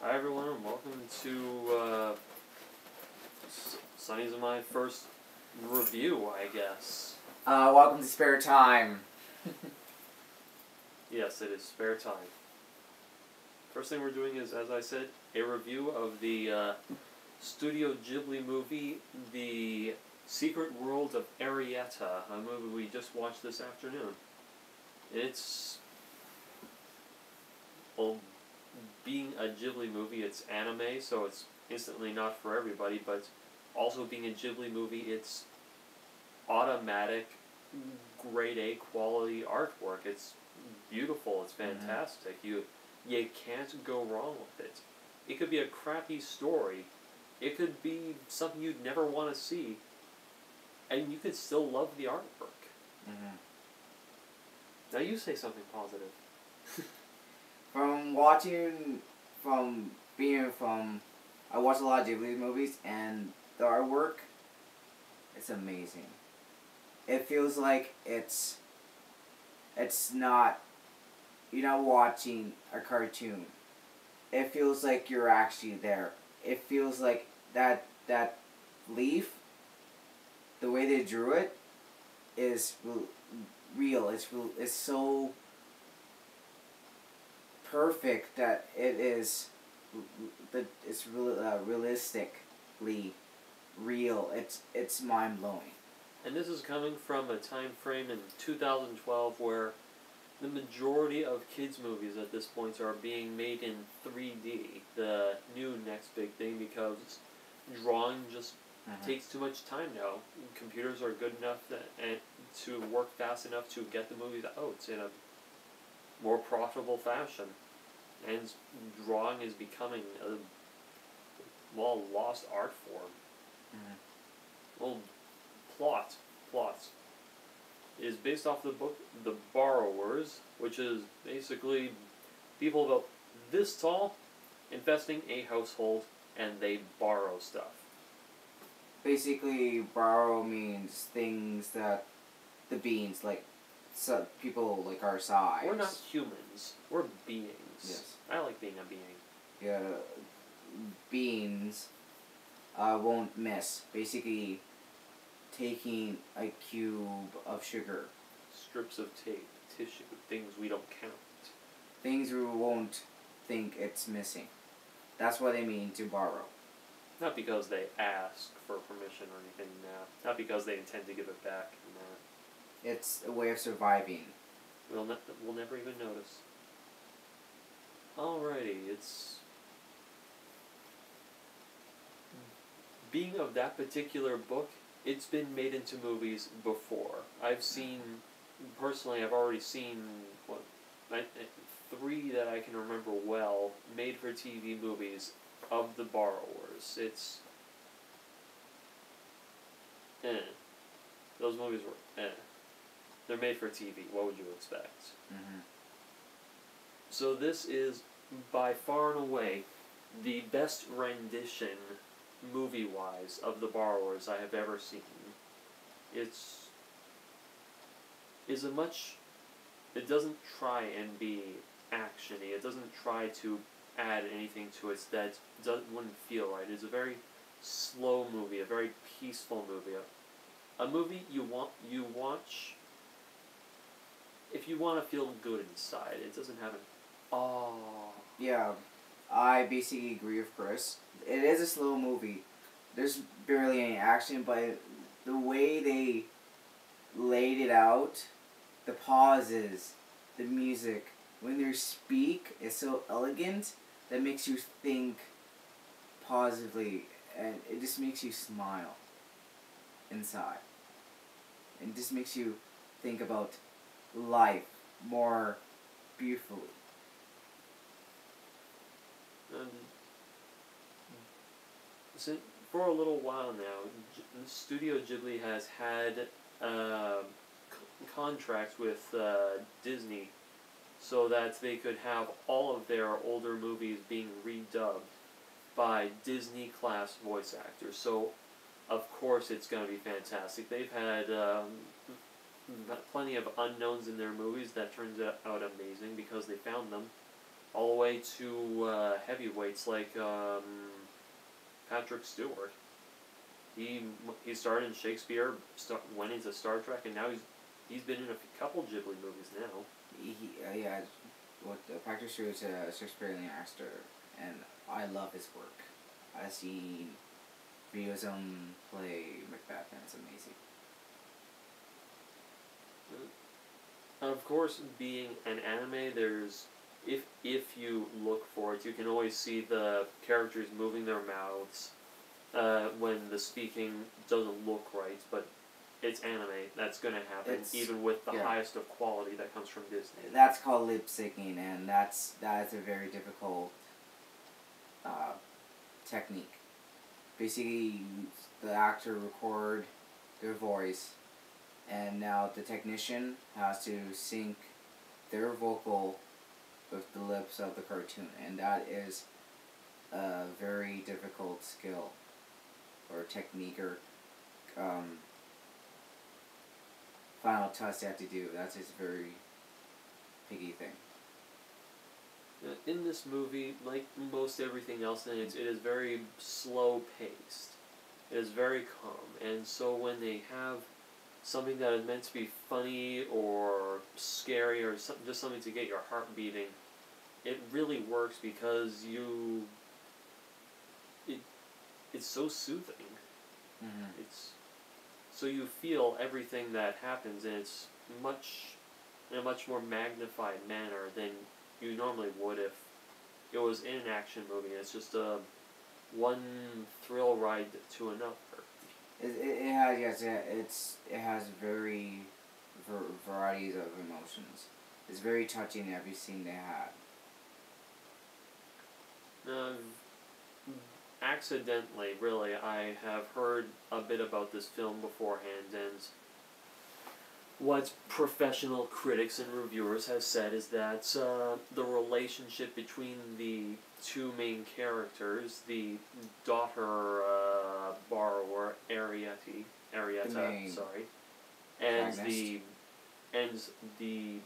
Hi everyone, and welcome to Sonny's and my first review, I guess. Welcome to Spare Time. Yes, it is spare time. First thing we're doing is, as I said, a review of the Studio Ghibli movie, The Secret World of Arrietty, a movie we just watched this afternoon. It's... well, being a Ghibli movie, it's anime, so it's instantly not for everybody, but also being a Ghibli movie, it's automatic, grade A quality artwork. It's beautiful, it's fantastic. You can't go wrong with it. It could be a crappy story, it could be something you'd never want to see, and you could still love the artwork. Now you say something positive. I watch a lot of Ghibli movies, and the artwork, it's amazing. It feels like it's not, you're not watching a cartoon. It feels like you're actually there. It feels like that leaf, the way they drew it, is real. It's so perfect that it's realistically real. It's mind blowing. And this is coming from a time frame in 2012 where the majority of kids' movies at this point are being made in 3D, the new next big thing, because drawing just takes too much time now. Computers are good enough to work fast enough to get the movies out in a more profitable fashion, and drawing is becoming a lost art form. Well, plot is based off the book The Borrowers, which is basically people about this tall infesting a household, and they borrow stuff. Basically, borrow means things that the beings, like, so people like our size. We're not humans. We're beings. Yes. I like being a being. Yeah, beings won't miss. Basically, taking a cube of sugar. Strips of tape, tissue, things we don't count. Things we won't think it's missing. That's what they mean to borrow. Not because they ask for permission or anything, nah. Not because they intend to give it back, nah. It's a way of surviving. We'll never even notice. Alrighty, it's... being of that particular book, it's been made into movies before. Personally, I've already seen, 3 that I can remember well, made-for-TV movies of The Borrowers. It's... Those movies were They're made for TV. What would you expect? So this is, by far and away, the best rendition, movie-wise, of The Borrowers I have ever seen. It doesn't try and be action-y. It doesn't try to add anything to it that wouldn't feel right. It's a very slow movie, a very peaceful movie. A movie you watch if you want to feel good inside. It doesn't have an Yeah, I basically agree with Chris. It is a slow movie. There's barely any action, but the way they laid it out, the pauses, the music, when they speak, is so elegant that makes you think positively, and it just makes you smile inside. It just makes you think about life more beautifully. For a little while now, Studio Ghibli has had contracts with Disney so that they could have all of their older movies being redubbed by Disney-class voice actors. So, of course, it's going to be fantastic. They've had plenty of unknowns in their movies that turns out amazing because they found them. all the way to heavyweights like Patrick Stewart. He started in Shakespeare, went into Star Trek, and now he's been in a couple Ghibli movies now. Yeah, Patrick Stewart is a Shakespearean actor, and I love his work. I've seen videos of him play Macbeth, and it's amazing. Of course, being an anime, there's if you look for it, you can always see the characters moving their mouths when the speaking doesn't look right, but it's anime. That's going to happen, even with the highest of quality that comes from Disney. That's called lip syncing, and that's a very difficult technique. Basically, the actor record their voice, and now the technician has to sync their vocal with the lips of the cartoon, and that is a very difficult skill or technique or final touch they have to do. That's just a very picky thing. In this movie, like most everything else in it, it is very slow paced. It is very calm, and so when they have something that is meant to be funny or scary or just something to get your heart beating, it really works because it's so soothing. Mm-hmm. It's so you feel everything that happens, and it's in a much more magnified manner than you normally would if it was in an action movie. It's just one thrill ride to another. It has very varieties of emotions. It's very touching every scene they had. Accidentally, really, I have heard a bit about this film beforehand, and what professional critics and reviewers have said is that the relationship between the two main characters, the daughter borrower Arrietty, and the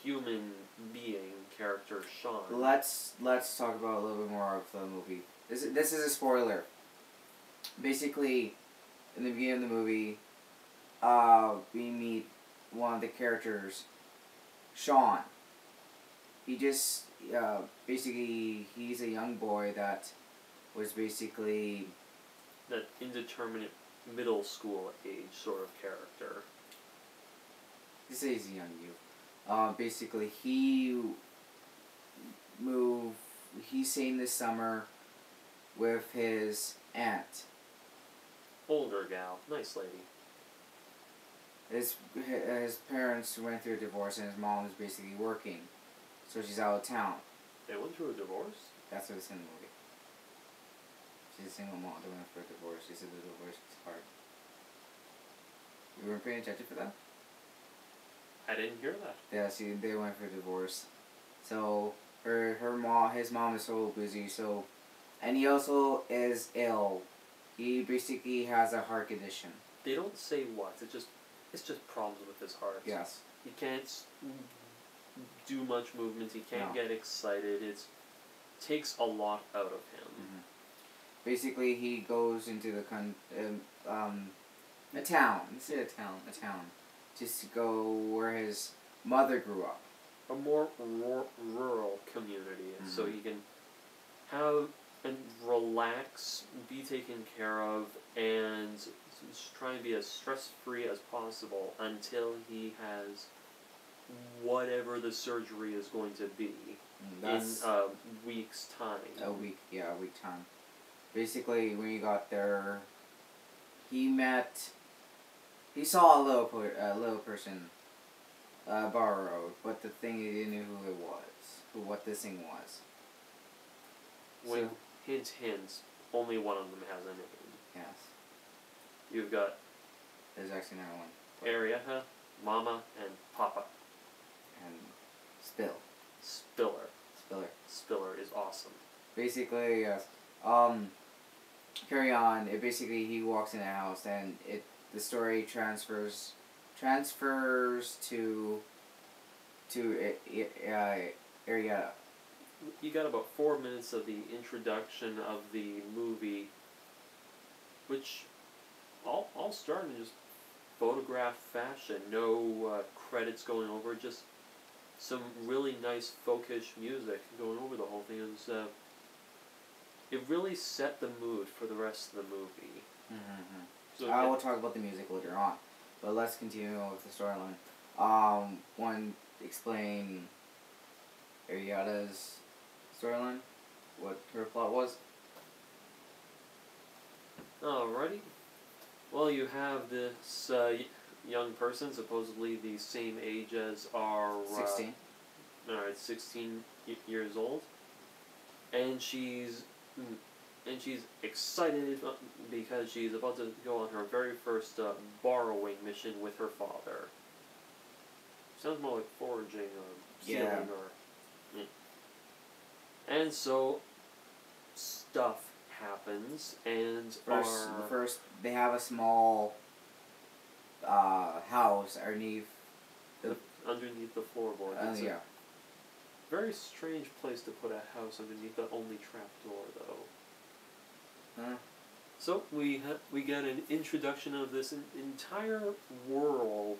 human being character Sean. Let's talk about a little bit more of the movie. This is a spoiler. Basically, in the beginning of the movie, we meet one of the characters, Sean. He just basically he's a young boy that was basically that indeterminate middle school age sort of character. He's a young youth. Basically, he stayed this summer with his aunt. Older gal, nice lady. His parents went through a divorce, and his mom was basically working, so she's out of town. They went through a divorce? That's what it's in the movie. She's a single mom. They went for a divorce. She said the divorce is hard. You weren't paying attention for that? I didn't hear that. Yeah, they went for a divorce. So his mom is so busy. So, and he also is ill. He basically has a heart condition. They don't say what. It's just problems with his heart. Yes. He can't do much movement. He can't get excited. It takes a lot out of him. Mm-hmm. Basically, he goes into a town. Let's say a town. Just to go where his mother grew up. A more rural community, so he can have and relax, be taken care of, and try and be as stress-free as possible until he has whatever the surgery is going to be in a week's time. A week time. Basically, when he got there, he saw a little person borrow, but the thing he didn't know who it was, what this thing was. When hint, only one of them has a name. Yes. You've got... There's actually another one. Arrietty, Mama, and Papa. And Spiller is awesome. Basically, yes. Carry on. Basically, he walks in a house, and the story transfers to Arrietty. you got about 4 minutes of the introduction of the movie, which all started in just photograph fashion. No credits going over, just some really nice folkish music going over the whole thing. It really set the mood for the rest of the movie. Mm-hmm. So I will talk about the music later on, but let's continue with the storyline. One, explain Arrietta's storyline, what her plot was. Alrighty. Well, you have this young person, supposedly the same age as our 16. Alright, 16 years old, and she's excited because she's about to go on her very first borrowing mission with her father. Sounds more like foraging or stealing or... And so, stuff happens, and First, they have a small house underneath underneath the floorboard. It's yeah. a very strange place to put a house underneath the only trapdoor, though. Huh? So we get an introduction of this entire world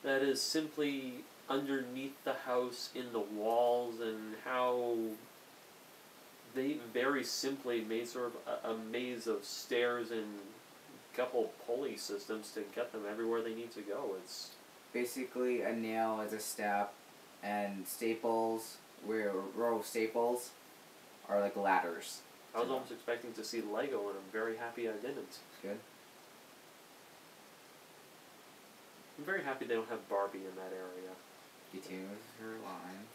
that is simply underneath the house in the walls, and how they very simply made sort of a maze of stairs and a couple pulley systems to get them everywhere they need to go. It's basically a nail as a step, and staples, row of staples, are like ladders. I was almost expecting to see Lego, and I'm very happy I didn't. Good. I'm very happy they don't have Barbie in that area. Continue with her line.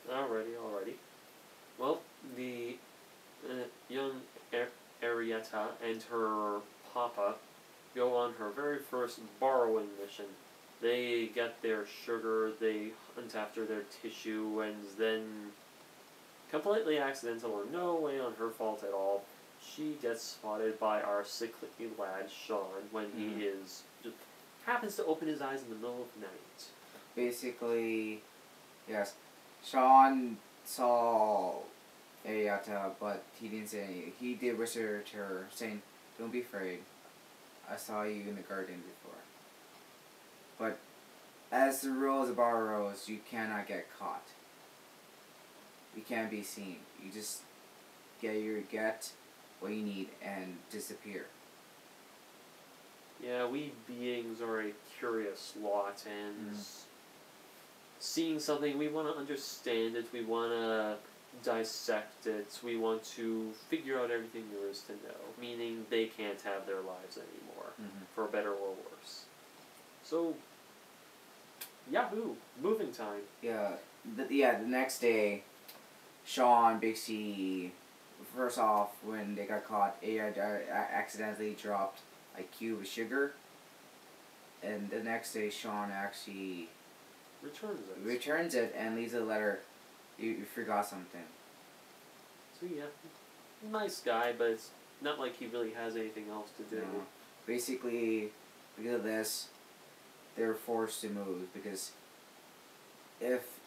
Alrighty. Well, the young Arrietta and her papa go on her very first borrowing mission. They get their sugar, they hunt after their tissue, and then, completely accidental or no way on her fault at all, she gets spotted by our sickly lad Sean when he is just happens to open his eyes in the middle of the night. Basically, yes, Sean saw Arrietta, but he didn't say anything. He did whisper to her, saying, "Don't be afraid. I saw you in the garden before." But as the rules of Barrows, you cannot get caught. You can't be seen. You just get what you need and disappear. Yeah, we beings are a curious lot, and seeing something, we want to understand it, we want to dissect it, we want to figure out everything there is to know, meaning they can't have their lives anymore, for better or worse. So, yahoo! Moving time. Yeah, the next day, Sean, basically, first off, when they got caught, Arrietta accidentally dropped a cube of sugar, and the next day Sean actually returns it and leaves a letter. You forgot something. So yeah, nice guy, but it's not like he really has anything else to do. No. Basically, because of this, they're forced to move, because if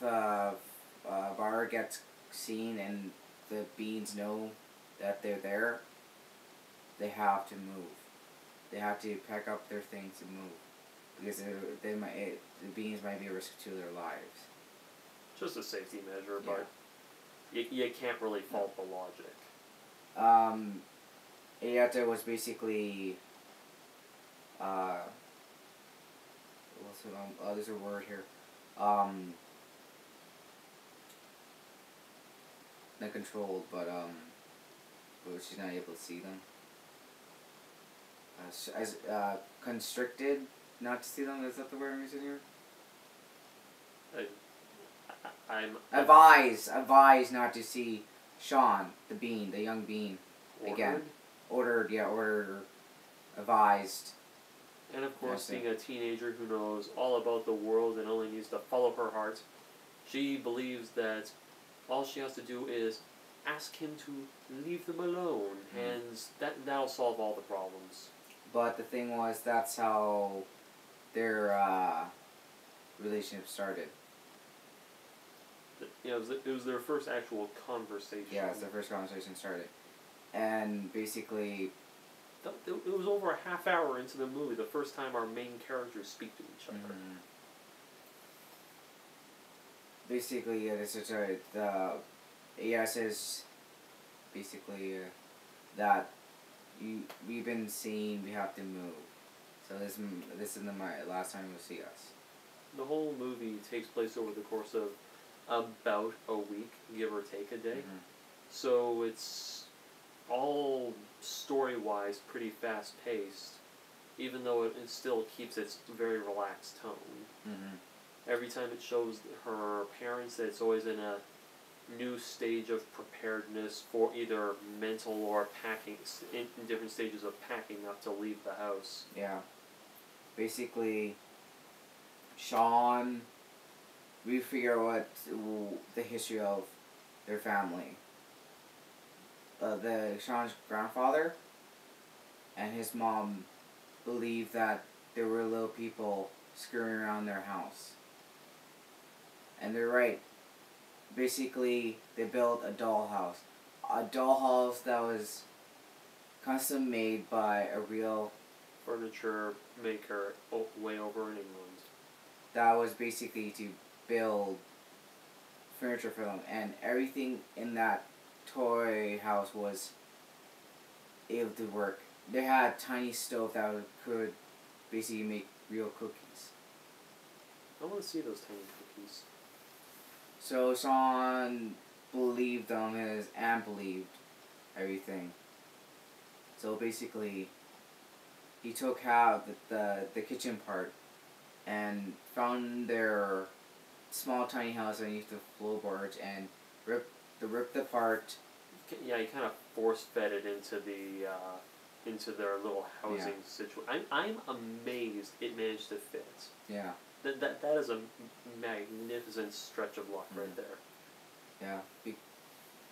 Bar gets seen and the beans know that they're there, they have to move. They have to pack up their things and move, because the beans might be a risk to their lives. Just a safety measure, but you can't really fault the logic. Arrietta was basically there's a word here. Not controlled, but she's not able to see them. Constricted, not to see them. Is that the word I'm using here? I'm advised not to see Sean, the young bean, again. Ordered, advised. And of course, being a teenager who knows all about the world and only needs to follow her heart, she believes that all she has to do is ask him to leave them alone, and that'll solve all the problems. But the thing was, that's how their relationship started. it was their first actual conversation. Yeah, it's the first conversation started. And basically... It was over a half hour into the movie, the first time our main characters speak to each other. Mm-hmm. Basically, this is it says basically that we've been seen, we have to move. So this is the last time you'll see us. The whole movie takes place over the course of about a week, give or take a day. Mm-hmm. So it's all story-wise pretty fast-paced, even though it still keeps its very relaxed tone. Mm-hmm. Every time it shows her parents, it's always in a new stage of preparedness for either mental or packing, in different stages of packing up to leave the house. Yeah. Basically, Sean, we figure out the history of their family. Sean's grandfather and his mom believed that there were little people scurrying around their house. And they're right. Basically, they built a dollhouse. A dollhouse that was custom made by a real furniture maker way over in England. That was basically to build furniture for them. And everything in that toy house was able to work. They had a tiny stove that could basically make real cookies. I want to see those tiny cookies. So Sean believed them, his aunt believed everything. So basically, he took out the kitchen part and found their small tiny house underneath the floorboards and ripped the part. Yeah, he kind of force-fed it into their little housing situation. I'm amazed it managed to fit. Yeah. That is a magnificent stretch of luck right there. Yeah,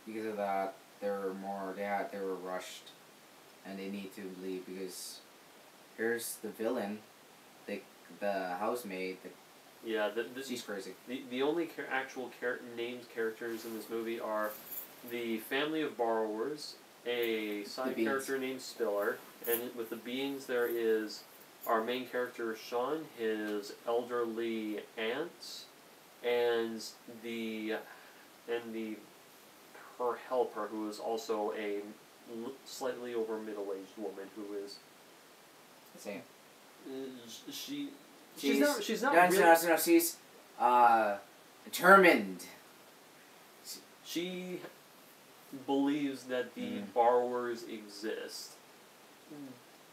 because of that, they were rushed, and they need to leave because here's the villain, the housemaid. She's crazy. The only actual named characters in this movie are the family of borrowers, a side character named Spiller, and with the beings there is our main character Sean, his elderly aunt, and her helper, who is also a slightly over middle-aged woman who is Same. She's not No, she's determined. She believes that the borrowers exist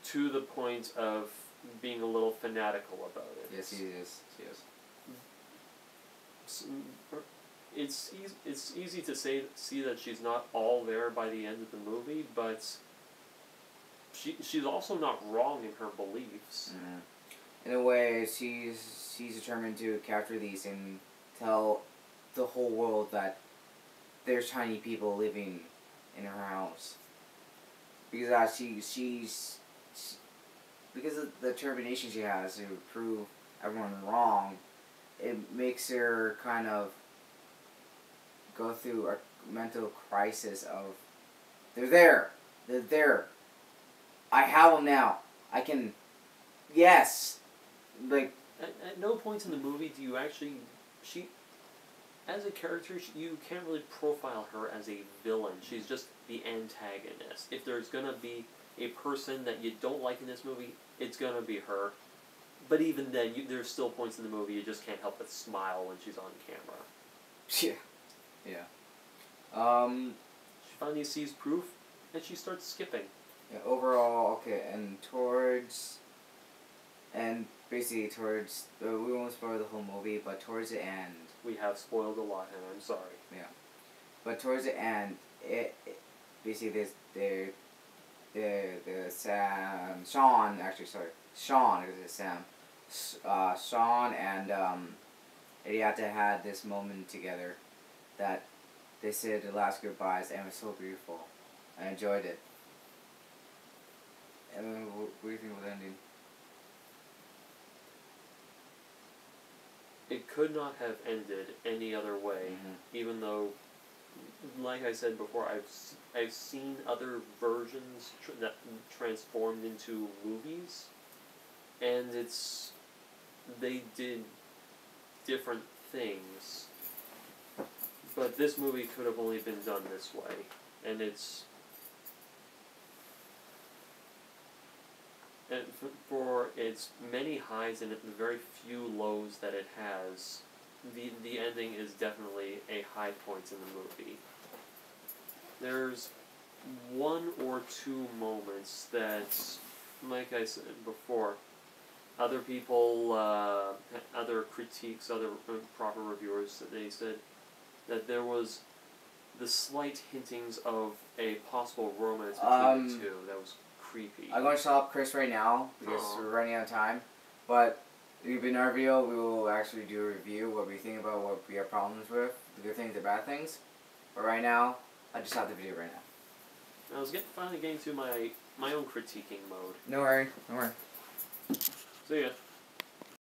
to the point of being a little fanatical about it. Yes, she is. It's easy to see that she's not all there by the end of the movie, but she's also not wrong in her beliefs. Mm-hmm. In a way, she's determined to capture these and tell the whole world that there's tiny people living in her house. Because she's because of the determination she has to prove everyone wrong, it makes her kind of go through a mental crisis of, they're there, I have them now, I can, yes, like... At no point in the movie do you actually, as a character, you can't really profile her as a villain. She's just the antagonist. If there's gonna be a person that you don't like in this movie, it's gonna be her. But even then, there's still points in the movie you just can't help but smile when she's on camera. Yeah. She finally sees proof, and she starts skipping. Yeah, overall, okay, basically towards, we won't spoil the whole movie, but towards the end... We have spoiled a lot, and I'm sorry. Yeah. But towards the end, basically Sean, because it's Sam. Sean and Arrietty had this moment together that they said the last goodbyes, and it was so beautiful. I enjoyed it. And what do you think of the ending? It could not have ended any other way, even though, like I said before, I've seen other versions that transformed into movies, and they did different things, but this movie could have only been done this way, and for its many highs and the very few lows that it has, the ending is definitely a high point in the movie. There's one or two moments that, like I said before, other people, other critiques, other proper reviewers, that they said that there was the slight hintings of a possible romance between the two that was creepy. I'm going to stop Chris right now because we're running out of time. But in our video, we will actually do a review, what we think about what we have problems with, the good things, the bad things. But right now, I just stopped the video right now. I was finally getting to my own critiquing mode. No worry, no worry. See ya.